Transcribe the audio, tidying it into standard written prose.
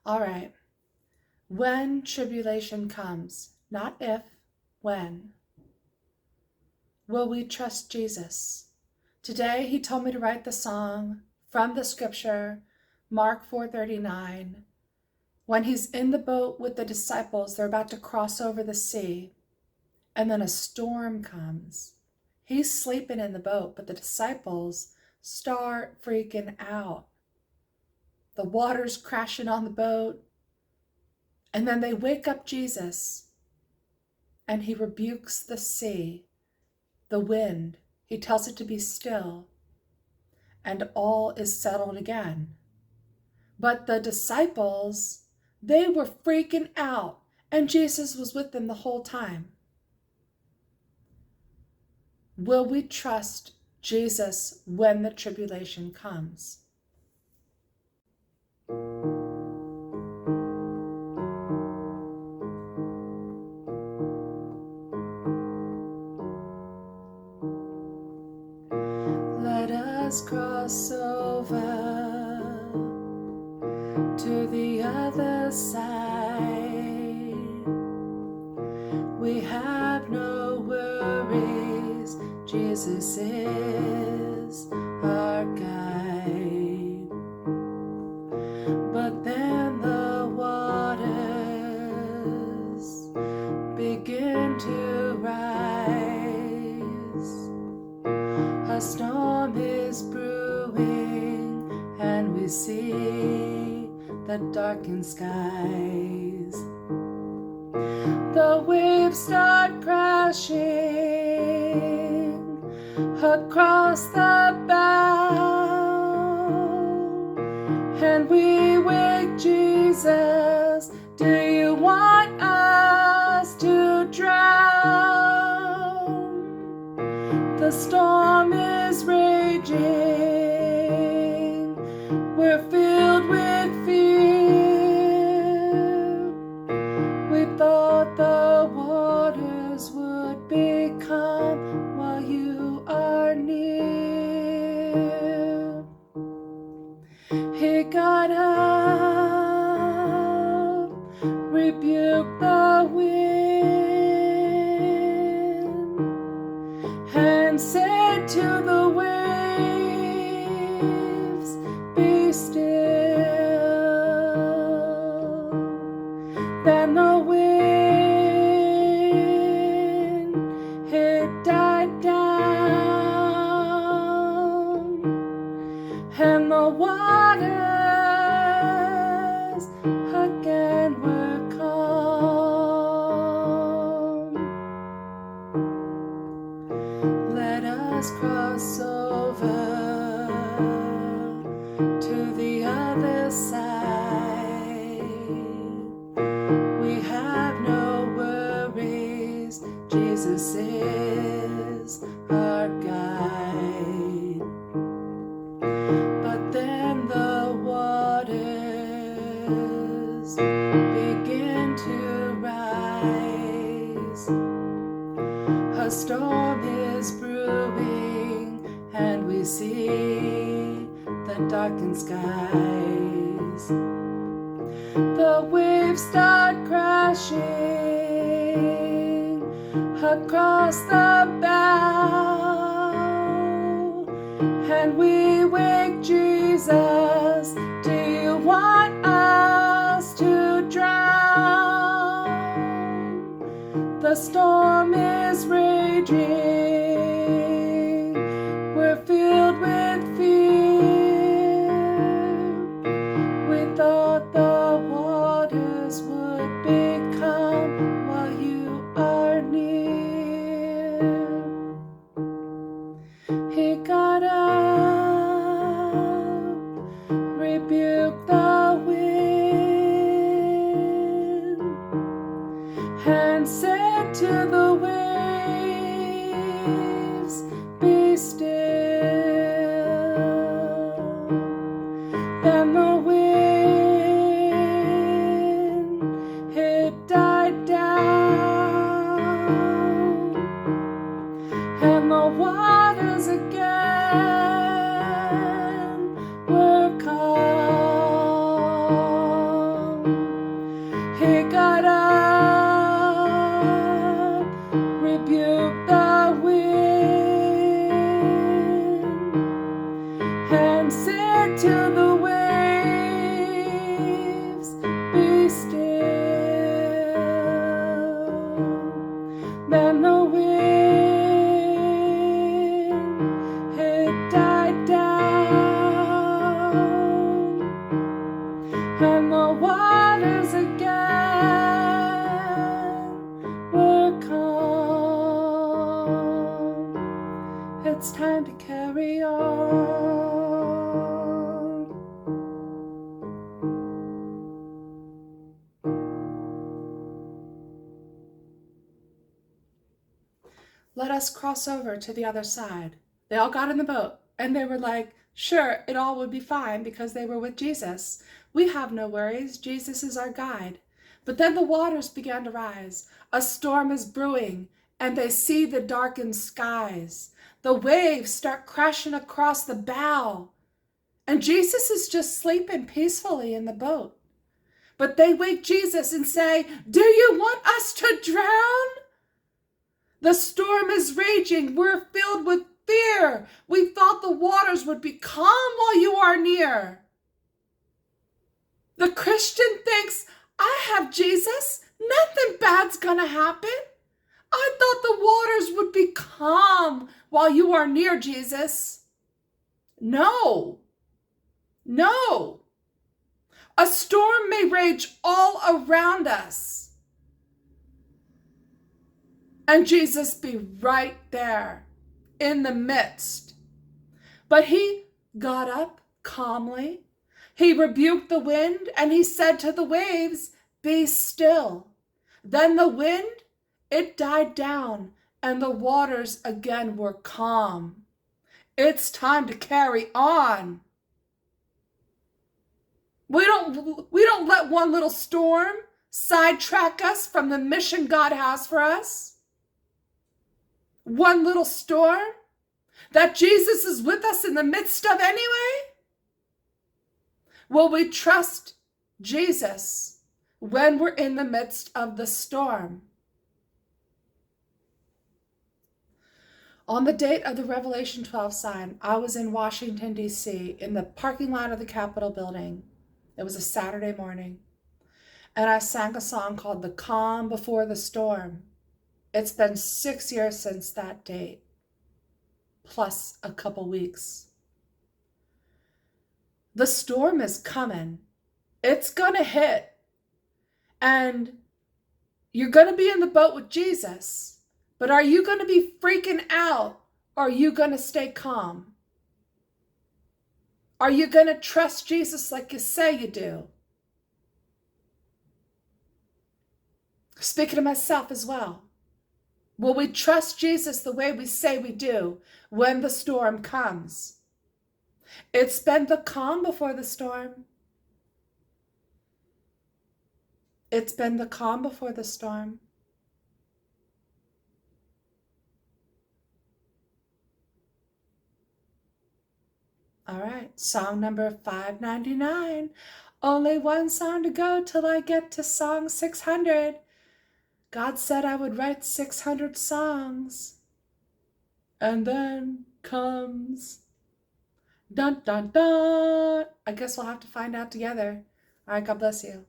All right. When tribulation comes, not if, when, will we trust Jesus? Today, he told me to write the song from the scripture, Mark 4:39. When he's in the boat with the disciples, they're about to cross over the sea, and then a storm comes. He's sleeping in the boat, but the disciples start freaking out. The water's crashing on the boat, and then they wake up Jesus, and he rebukes the sea, the wind. He tells it to be still, and all is settled again. But the disciples, they were freaking out, and Jesus was with them the whole time. Will we trust Jesus when the tribulation comes? Let us cross over to the other side. We have no worries. Jesus is our guide. But then the waters begin to rise. A storm is brewing, and we see the darkened skies. The waves start crashing across the bow, and we wake Jesus. Do you want us to drown? The storm is raging. We're filled with fear. We thought the waters would be calm while you are near. He got up, rebuked the wind, and said to the waves, be still. Then the wind, it died down, and the waters again were calm. Let us cross over to the other side. We have no worries. Jesus is our guide. But then the waters begin to rise. A storm is brewing, and we see the darkened skies. The waves start crashing across the bow, and we wake Jesus. Do you want us to drown? The storm is raging. We're filled with fear. We thought the waters would be calm while you are near. He got up, rebuked the wind, and said to the wind, and the waters again were calm. It's time to carry on. Let us cross over to the other side. They all got in the boat, and they were like, sure, it all would be fine because they were with Jesus. We have no worries. Jesus is our guide. But then the waters began to rise. A storm is brewing, and they see the darkened skies. The waves start crashing across the bow, and Jesus is just sleeping peacefully in the boat. But they wake Jesus and say, do you want us to drown? The storm is raging. We're filled with fear. We thought the waters would be calm while you are near. The Christian thinks, I have Jesus. Nothing bad's gonna happen. I thought the waters would be calm while you are near, Jesus. No. No. A storm may rage all around us, and Jesus be right there in the midst. But he got up calmly. He rebuked the wind, and he said to the waves, be still. Then the wind, it died down, and the waters again were calm. It's time to carry on. We don't let one little storm sidetrack us from the mission God has for us. One little storm that Jesus is with us in the midst of anyway? Will we trust Jesus when we're in the midst of the storm? On the date of the Revelation 12 sign, I was in Washington, D.C., in the parking lot of the Capitol building. It was a Saturday morning, and I sang a song called The Calm Before the Storm. It's been 6 years since that date, plus a couple weeks. The storm is coming. It's gonna hit. And you're gonna be in the boat with Jesus. But are you gonna be freaking out, or are you gonna stay calm? Are you gonna trust Jesus like you say you do? Speaking to myself as well. Will we trust Jesus the way we say we do when the storm comes? It's been the calm before the storm. It's been the calm before the storm. All right, song number 599. Only one song to go till I get to song 600. God said I would write 600 songs. And then comes dun dun dun. I guess we'll have to find out together. All right, God bless you.